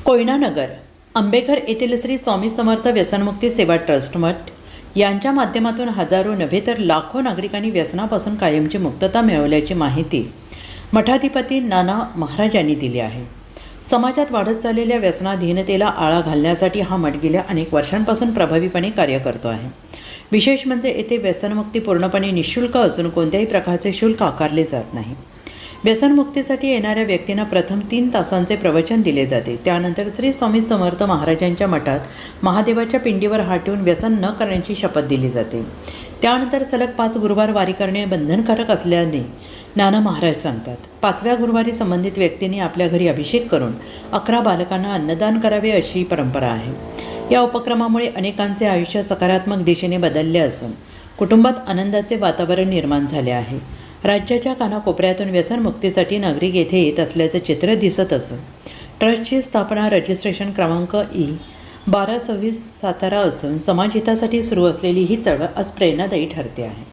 कोयनानगर आंबेघर येथील श्री स्वामी समर्थ व्यसनमुक्ती सेवा ट्रस्ट मठ यांच्या माध्यमातून हजारो नव्हे तर लाखो नागरिकांनी व्यसनापासून कायमची मुक्तता मिळवल्याची माहिती मठाधिपती नाना महाराज यांनी दिली आहे। समाजात वाढत चाललेल्या व्यसनाधीनतेला आळा घालण्यासाठी हा मठ गेल्या अनेक वर्षांपासून प्रभावीपणे कार्य करतो आहे। विशेष म्हणजे येथे व्यसनमुक्ती पूर्णपणे निःशुल्क असून कोणत्याही प्रकारचे शुल्क आकारले जात नाही। व्यसनमुक्तीसाठी येणाऱ्या व्यक्तींना प्रथम 3 तासांचे प्रवचन दिले जाते। त्यानंतर श्री स्वामी समर्थ महाराजांच्या मठात महादेवाच्या पिंडीवर हात ठेवून व्यसन न करण्याची शपथ दिली जाते। त्यानंतर सलग 5 गुरुवार वारी करणे बंधनकारक असल्याने नाना महाराज सांगतात। 5व्या गुरुवारी संबंधित व्यक्तींनी आपल्या घरी अभिषेक करून 11 बालकांना अन्नदान करावे अशी परंपरा आहे। या उपक्रमामुळे अनेकांचे आयुष्य सकारात्मक दिशेने बदलले असून कुटुंबात आनंदाचे वातावरण निर्माण झाले आहे। राज्याच्या कानाकोपऱ्यातून व्यसनमुक्तीसाठी नागरिक येथे येत असल्याचे चित्र दिसत असून ट्रस्टची स्थापना रजिस्ट्रेशन क्रमांक E1226 सातारा असून समाजहितासाठी सुरू असलेली ही चळवळ आज प्रेरणादायी ठरते आहे।